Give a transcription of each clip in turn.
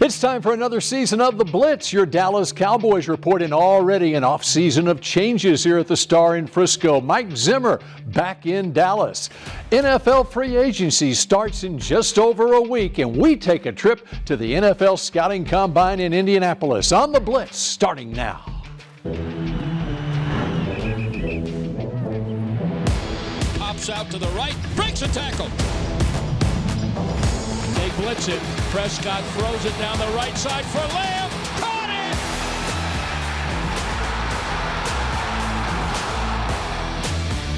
It's time for another season of The Blitz. Your Dallas Cowboys reporting already an offseason of changes here at the Star in Frisco. Mike Zimmer back in Dallas. NFL free agency starts in just over a week, and we take a trip to the NFL Scouting Combine in Indianapolis on The Blitz, starting now. Pops out to the right, breaks a tackle. They blitz it. Prescott throws it down the right side for Lamb. Caught it!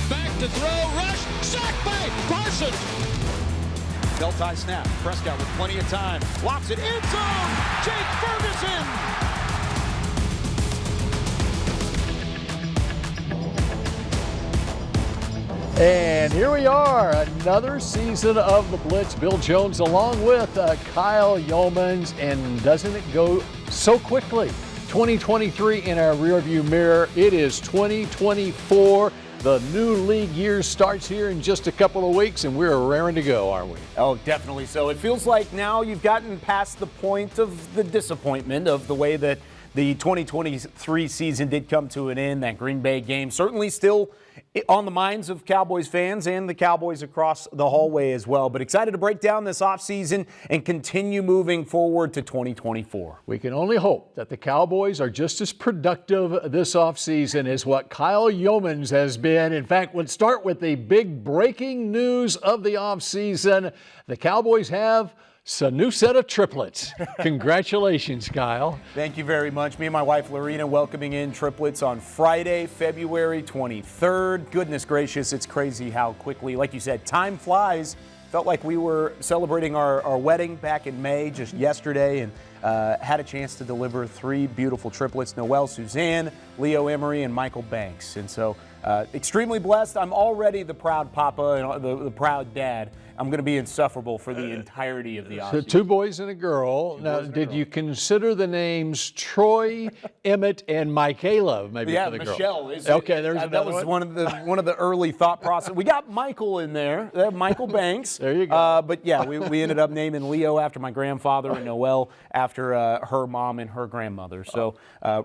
Back to throw, rush, sacked by Parsons. Belt tie snap. Prescott with plenty of time. Lobs it in zone. Jake Ferguson. And here we are, another season of The Blitz. Bill Jones along with Kyle Youmans, and doesn't it go so quickly? 2023 in our rearview mirror. It is 2024. The new league year starts here in just a couple of weeks, and we're raring to go, aren't we? Oh, definitely so. It feels like now you've gotten past the point of the disappointment of the way that the 2023 season did come to an end. That Green Bay game certainly still on the minds of Cowboys fans and the Cowboys across the hallway as well. But excited to break down this offseason and continue moving forward to 2024. We can only hope that the Cowboys are just as productive this offseason as what Kyle Youmans has been. In fact, let's start with the big breaking news of the offseason. The Cowboys have a new set of triplets. Congratulations, Kyle. Thank you very much. Me and my wife, Lorena, welcoming in triplets on Friday, February 23rd. Goodness gracious, it's crazy how quickly, like you said, time flies. Felt like we were celebrating our wedding back in May just yesterday, and had a chance to deliver three beautiful triplets, Noelle Suzanne, Leo Emery, and Michael Banks. And so extremely blessed. I'm already the proud papa and the proud dad. I'm going to be insufferable for the entirety of the offseason. So 2 boys and a girl. Now, did you consider the names Troy, Emmett, and Michaela maybe for the Michelle. girl? Okay, there's that was one of the early thought process. We got Michael in there, Michael Banks. There you go. But yeah, we ended up naming Leo after my grandfather and Noelle after her mom and her grandmother. So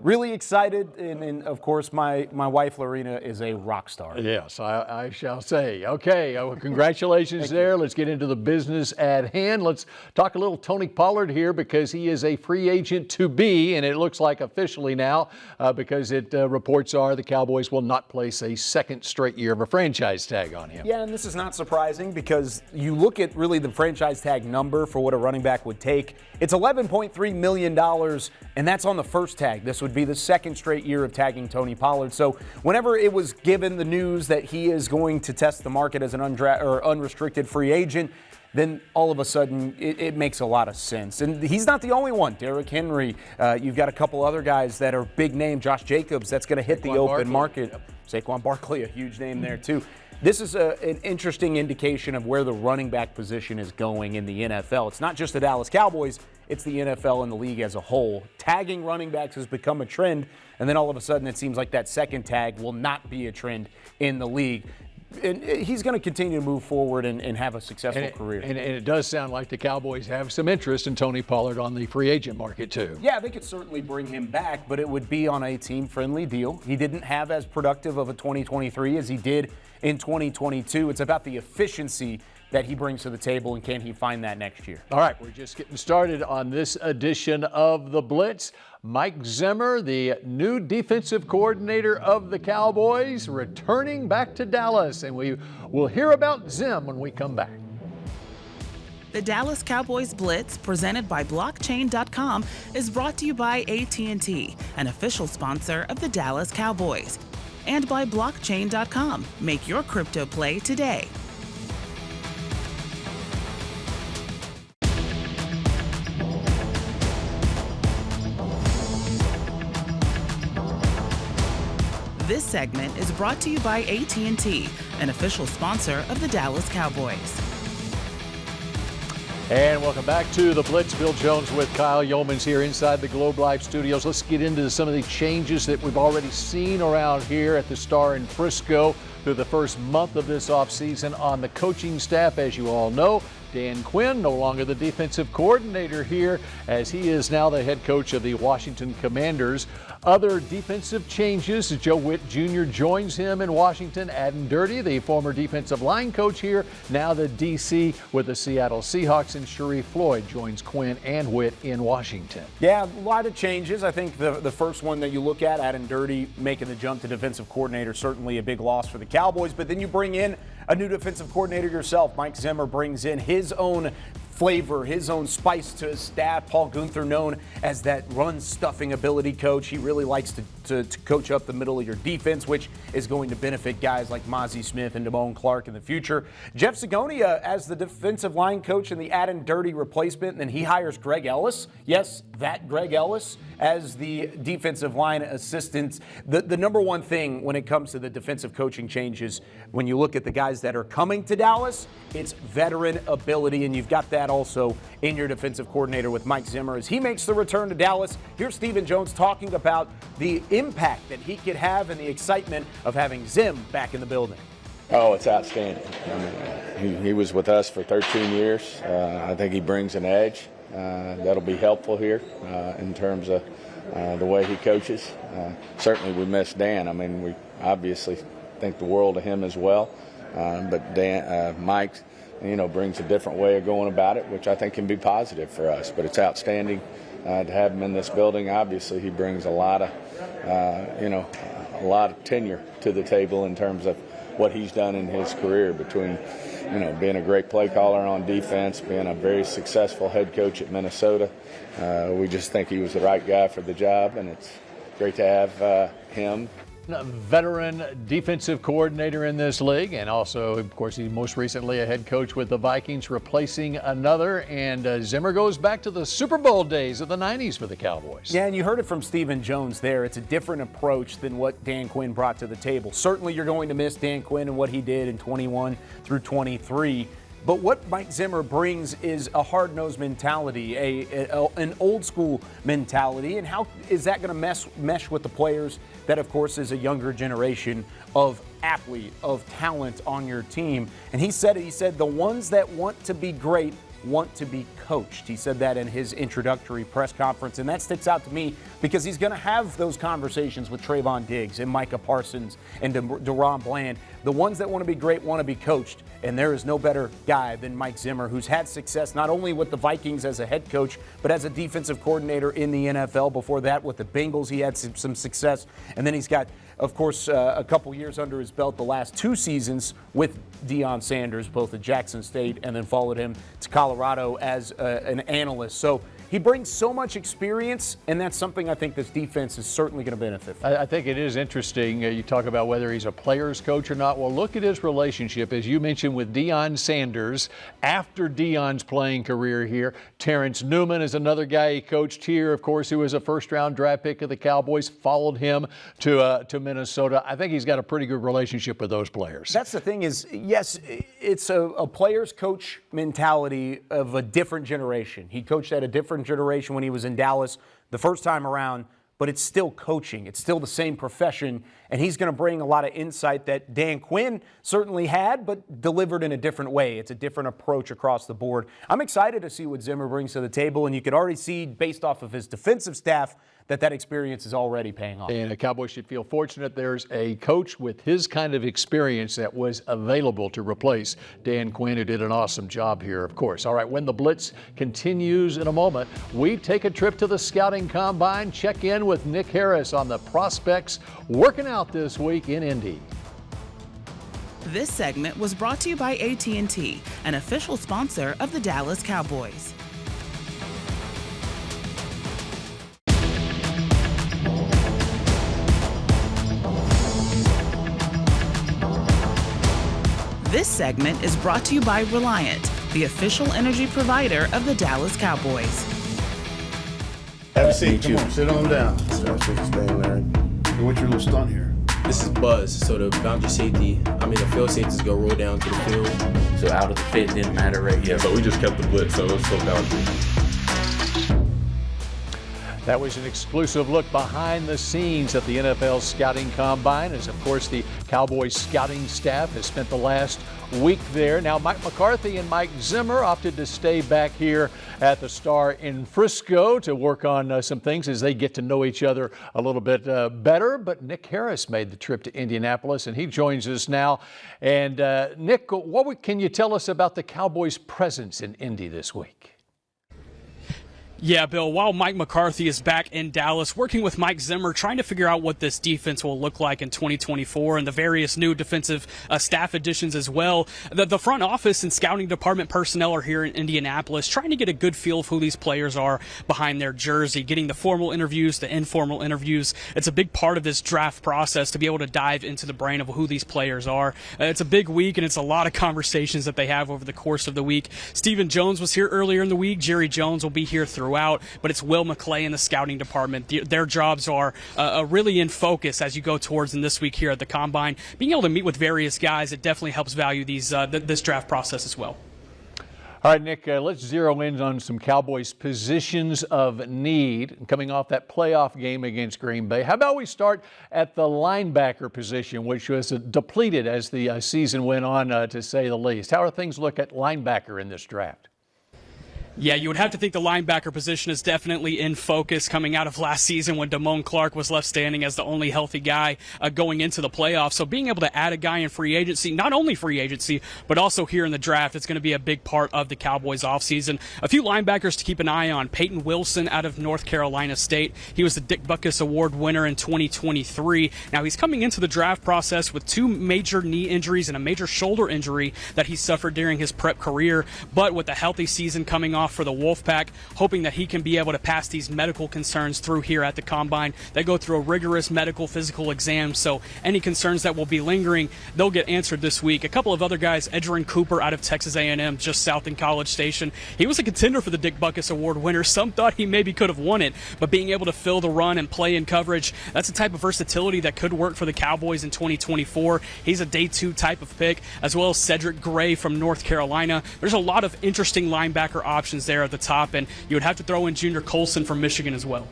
really excited, and of course my wife Lorena is a rock star. Yes, I shall say. Okay, well, congratulations there. Let's get into the business at hand. Let's talk a little Tony Pollard here, because he is a free agent to be, and it looks like officially now, because reports are the Cowboys will not place a second straight year of a franchise tag on him. Yeah, and this is not surprising, because you look at really the franchise tag number for what a running back would take. It's $11.3 million, and that's on the first tag. This would be the second straight year of tagging Tony Pollard. So whenever it was given the news that he is going to test the market as an unrestricted free agent, then all of a sudden it makes a lot of sense. And he's not the only one. Derrick Henry, you've got a couple other guys that are big name. Josh Jacobs, that's going to hit the open market. Yep. Saquon Barkley, a huge name there too. This is an interesting indication of where the running back position is going in the NFL. It's not just the Dallas Cowboys, it's the NFL and the league as a whole. Tagging running backs has become a trend, and then all of a sudden it seems like that second tag will not be a trend in the league. And he's going to continue to move forward and have a successful career. And it does sound like the Cowboys have some interest in Tony Pollard on the free agent market too. Yeah, they could certainly bring him back, but it would be on a team-friendly deal. He didn't have as productive of a 2023 as he did in 2022. It's about the efficiency that he brings to the table, and can he find that next year? All right, we're just getting started on this edition of The Blitz. Mike Zimmer, the new defensive coordinator of the Cowboys, returning back to Dallas, and we will hear about Zim when we come back. The Dallas Cowboys Blitz, presented by Blockchain.com, is brought to you by AT&T, an official sponsor of the Dallas Cowboys, and by Blockchain.com. Make your crypto play today. This segment is brought to you by AT&T, an official sponsor of the Dallas Cowboys. And welcome back to the Blitz. Bill Jones with Kyle Youmans here inside the Globe Life studios. Let's get into some of the changes that we've already seen around here at the Star in Frisco through the first month of this offseason on the coaching staff. As you all know, Dan Quinn, no longer the defensive coordinator here, as he is now the head coach of the Washington Commanders. Other defensive changes, Joe Witt Jr. joins him in Washington. Adam Dirty, the former defensive line coach here, now the DC with the Seattle Seahawks, and Sharif Floyd joins Quinn and Witt in Washington. Yeah, a lot of changes. I think the first one that you look at, Adam Dirty making the jump to defensive coordinator, certainly a big loss for the Cowboys. But then you bring in a new defensive coordinator yourself. Mike Zimmer brings in his own flavor, his own spice to his staff. Paul Guenther, known as that run-stuffing ability coach. He really likes to coach up the middle of your defense, which is going to benefit guys like Mozzie Smith and Damone Clark in the future. Jeff Zagonia as the defensive line coach and the Adam Dirty replacement, and then he hires Greg Ellis. Yes, that Greg Ellis as the defensive line assistant. The number one thing when it comes to the defensive coaching changes, when you look at the guys that are coming to Dallas, it's veteran ability, and you've got that also in your defensive coordinator with Mike Zimmer as he makes the return to Dallas. Here's Stephen Jones talking about the impact that he could have and the excitement of having Zim back in the building. Oh, it's outstanding. I mean, he was with us for 13 years. I think he brings an edge that'll be helpful here in terms of the way he coaches. Certainly we miss Dan. I mean, we obviously think the world of him as well. But Mike, brings a different way of going about it, which I think can be positive for us. But it's outstanding to have him in this building. Obviously, he brings a lot of tenure to the table in terms of what he's done in his career between, being a great play caller on defense, being a very successful head coach at Minnesota. We just think he was the right guy for the job, and it's great to have him. Veteran defensive coordinator in this league, and also, of course, he's most recently a head coach with the Vikings, replacing another. And Zimmer goes back to the Super Bowl days of the 90s for the Cowboys. Yeah, and you heard it from Stephen Jones there. It's a different approach than what Dan Quinn brought to the table. Certainly you're going to miss Dan Quinn and what he did in 21 through 23. But what Mike Zimmer brings is a hard-nosed mentality, an old-school mentality. And how is that going to mesh with the players that, of course, is a younger generation of athlete, of talent on your team? And he said the ones that want to be great want to be coached. He said that in his introductory press conference, and that sticks out to me because he's going to have those conversations with Trayvon Diggs and Micah Parsons and DeRon Bland. The ones that want to be great want to be coached, and there is no better guy than Mike Zimmer, who's had success not only with the Vikings as a head coach, but as a defensive coordinator in the NFL. Before that, with the Bengals, he had some success, and then he's got, of course, a couple years under his belt the last 2 seasons with Deion Sanders, both at Jackson State, and then followed him to Colorado as an analyst. So he brings so much experience, and that's something I think this defense is certainly going to benefit from. I think it is interesting. You talk about whether he's a player's coach or not. Well, look at his relationship, as you mentioned, with Deion Sanders after Deion's playing career here. Terrence Newman is another guy he coached here, of course, who was a first-round draft pick of the Cowboys, followed him to Minnesota. I think he's got a pretty good relationship with those players. That's the thing is, yes, it's a player's coach mentality of a different generation. He coached at a different generation when he was in Dallas the first time around, but it's still coaching. It's still the same profession, and he's going to bring a lot of insight that Dan Quinn certainly had, but delivered in a different way. It's a different approach across the board. I'm excited to see what Zimmer brings to the table, and you can already see, based off of his defensive staff, that experience is already paying off. And the Cowboys should feel fortunate there's a coach with his kind of experience that was available to replace Dan Quinn, who did an awesome job here, of course. All right, when the Blitz continues in a moment, we take a trip to the scouting combine, check in with Nick Harris on the prospects working out this week in Indy. This segment was brought to you by AT&T, an official sponsor of the Dallas Cowboys. This segment is brought to you by Reliant, the official energy provider of the Dallas Cowboys. Have a seat. Come on, sit on down. What's your little stunt here? This is buzz, so the the field safeties go roll down to the field. So out of the fit didn't matter right here. Yeah, but we just kept the blitz, so it's still boundary. That was an exclusive look behind the scenes at the NFL Scouting Combine, as of course the Cowboys scouting staff has spent the last week there. Now Mike McCarthy and Mike Zimmer opted to stay back here at the Star in Frisco to work on some things as they get to know each other a little bit better. But Nick Harris made the trip to Indianapolis and he joins us now. And Nick, what can you tell us about the Cowboys' presence in Indy this week? Yeah, Bill, while Mike McCarthy is back in Dallas working with Mike Zimmer, trying to figure out what this defense will look like in 2024 and the various new defensive staff additions as well, the front office and scouting department personnel are here in Indianapolis trying to get a good feel of who these players are behind their jersey, getting the formal interviews, the informal interviews. It's a big part of this draft process to be able to dive into the brain of who these players are. It's a big week, and it's a lot of conversations that they have over the course of the week. Stephen Jones was here earlier in the week. Jerry Jones will be here throughout, but it's Will McClay in the scouting department. Their jobs are really in focus as you go towards in this week here at the Combine. Being able to meet with various guys, it definitely helps value these this draft process as well. All right, Nick, let's zero in on some Cowboys positions of need coming off that playoff game against Green Bay. How about we start at the linebacker position, which was depleted as the season went on, to say the least. How are things look at linebacker in this draft? Yeah, you would have to think the linebacker position is definitely in focus coming out of last season when Damone Clark was left standing as the only healthy guy going into the playoffs. So being able to add a guy in free agency, not only free agency, but also here in the draft, it's going to be a big part of the Cowboys offseason. A few linebackers to keep an eye on. Peyton Wilson out of North Carolina State. He was the Dick Butkus Award winner in 2023. Now he's coming into the draft process with 2 major knee injuries and a major shoulder injury that he suffered during his prep career. But with a healthy season coming off for the Wolfpack, hoping that he can be able to pass these medical concerns through here at the Combine. They go through a rigorous medical physical exam, so any concerns that will be lingering, they'll get answered this week. A couple of other guys, Edgerrin Cooper out of Texas A&M, just south in College Station. He was a contender for the Dick Butkus Award winner. Some thought he maybe could have won it, but being able to fill the run and play in coverage, that's a type of versatility that could work for the Cowboys in 2024. He's a day 2 type of pick, as well as Cedric Gray from North Carolina. There's a lot of interesting linebacker options there at the top, and you would have to throw in Junior Colson from Michigan as well.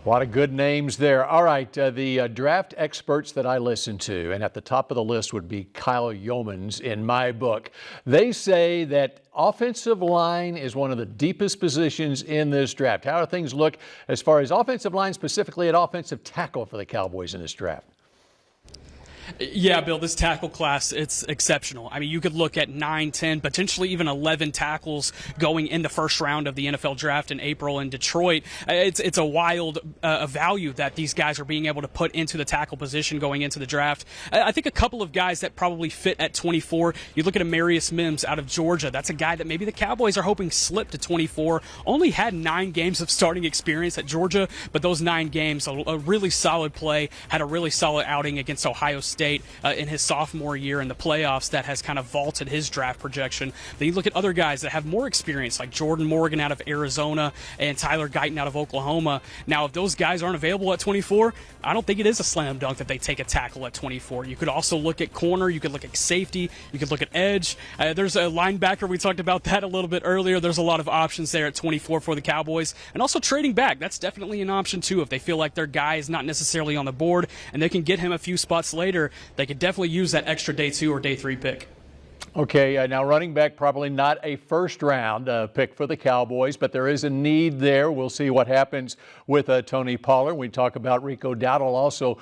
A lot of good names there. All right, the draft experts that I listen to, and at the top of the list would be Kyle Youmans in my book. They say that offensive line is one of the deepest positions in this draft. How do things look as far as offensive line, specifically at offensive tackle for the Cowboys in this draft? Yeah, Bill, this tackle class, it's exceptional. I mean, you could look at 9, 10, potentially even 11 tackles going in the first round of the NFL draft in April in Detroit. It's a wild value that these guys are being able to put into the tackle position going into the draft. I think a couple of guys that probably fit at 24, you look at Amarius Mims out of Georgia. That's a guy that maybe the Cowboys are hoping slipped to 24. Only had 9 games of starting experience at Georgia, but those 9 games, a really solid play, had a really solid outing against Ohio State in his sophomore year in the playoffs that has kind of vaulted his draft projection. Then you look at other guys that have more experience, like Jordan Morgan out of Arizona and Tyler Guyton out of Oklahoma. Now, if those guys aren't available at 24, I don't think it is a slam dunk that they take a tackle at 24. You could also look at corner, you could look at safety, you could look at edge. There's a linebacker, we talked about that a little bit earlier. There's a lot of options there at 24 for the Cowboys. And also trading back, that's definitely an option too. If they feel like their guy is not necessarily on the board and they can get him a few spots later, they could definitely use that extra day 2 or day 3 pick. Okay, now running back, probably not a first-round pick for the Cowboys, but there is a need there. We'll see what happens with Tony Pollard. We talk about Rico Dowdle also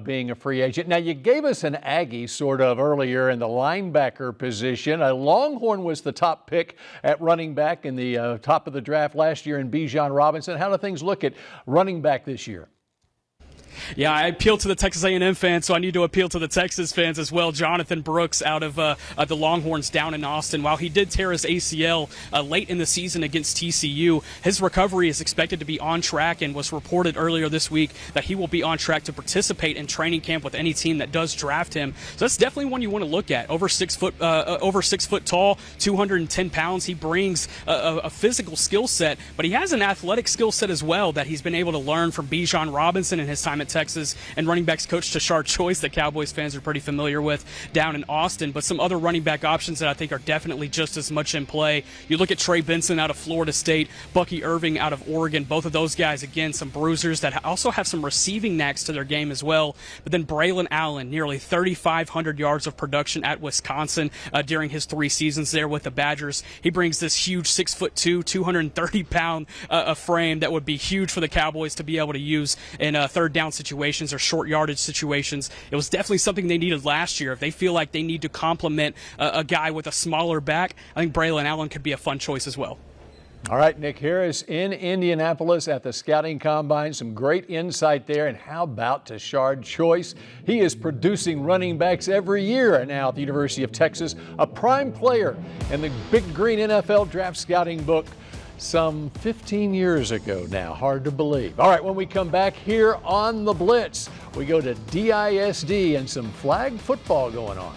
being a free agent. Now, you gave us an Aggie sort of earlier in the linebacker position. Longhorn was the top pick at running back in the top of the draft last year in Bijan Robinson. How do things look at running back this year? Yeah, I appeal to the Texas A&M fans, so I need to appeal to the Texas fans as well. Jonathan Brooks out of the Longhorns down in Austin. While he did tear his ACL late in the season against TCU, his recovery is expected to be on track and was reported earlier this week that he will be on track to participate in training camp with any team that does draft him. So that's definitely one you want to look at. Over 6 foot tall, 210 pounds. He brings a physical skill set, but he has an athletic skill set as well that he's been able to learn from Bijan Robinson in his time at Texas, and running backs coach Tashard Choice that Cowboys fans are pretty familiar with down in Austin. But some other running back options that I think are definitely just as much in play. You look at Trey Benson out of Florida State, Bucky Irving out of Oregon. Both of those guys, again, some bruisers that also have some receiving knacks to their game as well. But then Braylon Allen, nearly 3,500 yards of production at Wisconsin during his 3 seasons there with the Badgers. He brings this huge 6'2", 230-pound frame that would be huge for the Cowboys to be able to use in third down situations or short yardage situations. It was definitely something they needed last year. If they feel like they need to complement a guy with a smaller back, I think Braylon Allen could be a fun choice as well. All right, Nick Harris in Indianapolis at the Scouting Combine. Some great insight there. And how about Tashard Choice? He is producing running backs every year now at the University of Texas, a prime player in the Big Green NFL Draft Scouting book some 15 years ago now. Hard to believe. All right, when we come back here on the Blitz, we go to DISD and some flag football going on.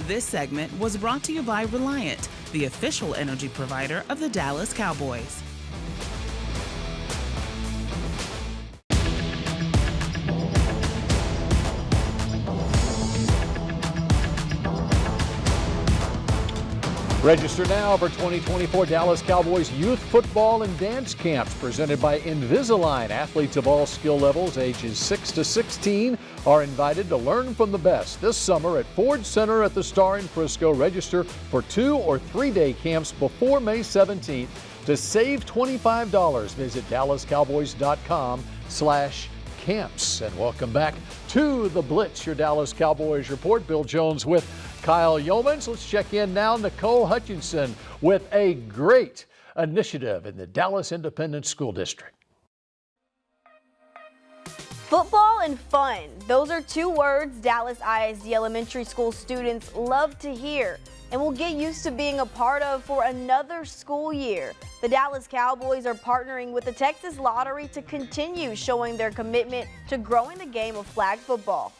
This segment was brought to you by Reliant, the official energy provider of the Dallas Cowboys. Register now for 2024 Dallas Cowboys youth football and dance camps presented by Invisalign. Athletes of all skill levels, ages 6 to 16, are invited to learn from the best this summer at Ford Center at the Star in Frisco. Register for 2 or 3-day camps before May 17th. To save $25, visit DallasCowboys.com/camps. And welcome back to the Blitz, your Dallas Cowboys report. Bill Jones with Kyle Youmans. Let's check in now. Nicole Hutchinson with a great initiative in the Dallas Independent School District. Football and fun. Those are 2 words Dallas ISD Elementary School students love to hear and will get used to being a part of for another school year. The Dallas Cowboys are partnering with the Texas Lottery to continue showing their commitment to growing the game of flag football.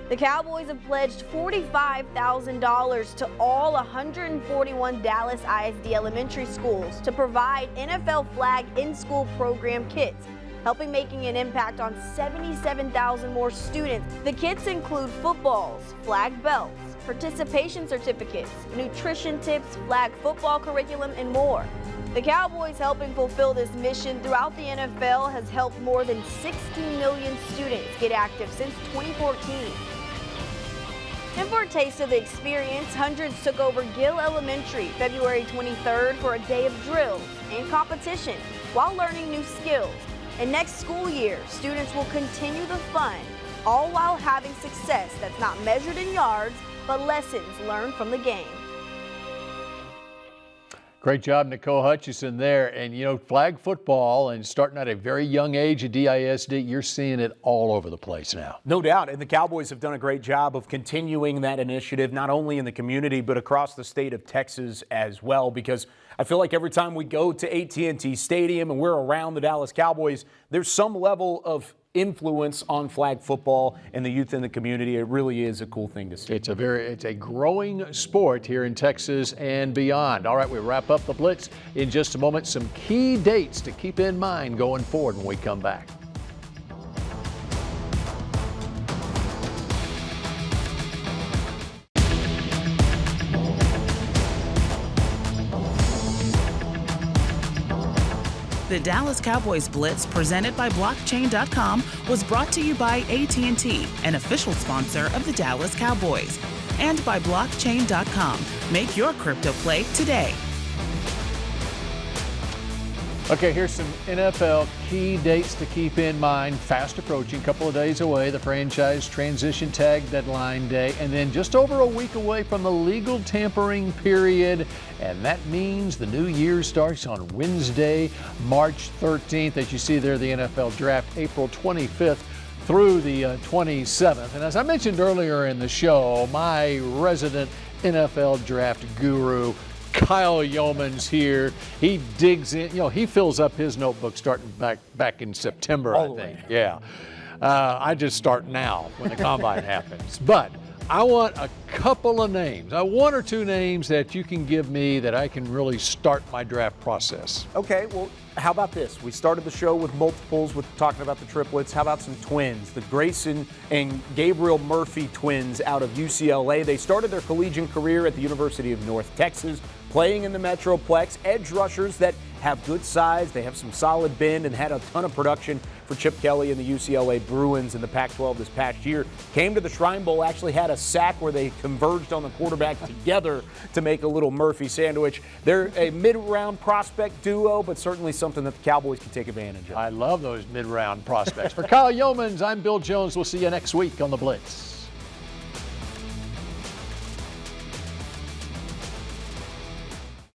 The Cowboys have pledged $45,000 to all 141 Dallas ISD elementary schools to provide NFL flag in-school program kits, helping making an impact on 77,000 more students. The kits include footballs, flag belts, participation certificates, nutrition tips, flag football curriculum, and more. The Cowboys helping fulfill this mission throughout the NFL has helped more than 16 million students get active since 2014. And for a taste of the experience, hundreds took over Gill Elementary February 23rd for a day of drills and competition while learning new skills. And next school year, students will continue the fun, all while having success that's not measured in yards, but lessons learned from the game. Great job, Nicole Hutchinson there. And, you know, flag football and starting at a very young age at DISD, you're seeing it all over the place now. No doubt. And the Cowboys have done a great job of continuing that initiative, not only in the community, but across the state of Texas as well, because I feel like every time we go to AT&T Stadium and we're around the Dallas Cowboys, there's some level of influence on flag football and the youth in the community. It really is a cool thing to see. It's a growing sport here in Texas and beyond. All right, we wrap up the Blitz in just a moment. Some key dates to keep in mind going forward when we come back. The Dallas Cowboys Blitz, presented by Blockchain.com, was brought to you by AT&T, an official sponsor of the Dallas Cowboys, and by Blockchain.com. Make your crypto play today. Okay, here's some NFL key dates to keep in mind. Fast approaching, a couple of days away, the franchise transition tag deadline day, and then just over a week away from the legal tampering period. And that means the new year starts on Wednesday, March 13th. As you see there, the NFL draft, April 25th through the 27th. And as I mentioned earlier in the show, my resident NFL draft guru, Kyle Youmans here. He digs in, he fills up his notebook starting back in September, I think. Yeah. I just start now when the combine happens. But I want a couple of names, one or two names that you can give me that I can really start my draft process. Okay, well, how about this? We started the show with multiples, with talking about the triplets. How about some twins? The Grayson and Gabriel Murphy twins out of UCLA. They started their collegiate career at the University of North Texas, playing in the Metroplex. Edge rushers that have good size. They have some solid bend and had a ton of production for Chip Kelly and the UCLA Bruins in the Pac-12 this past year. Came to the Shrine Bowl, actually had a sack where they converged on the quarterback together to make a little Murphy sandwich. They're a mid-round prospect duo, but certainly something that the Cowboys can take advantage of. I love those mid-round prospects. For Kyle Youmans, I'm Bill Jones. We'll see you next week on The Blitz.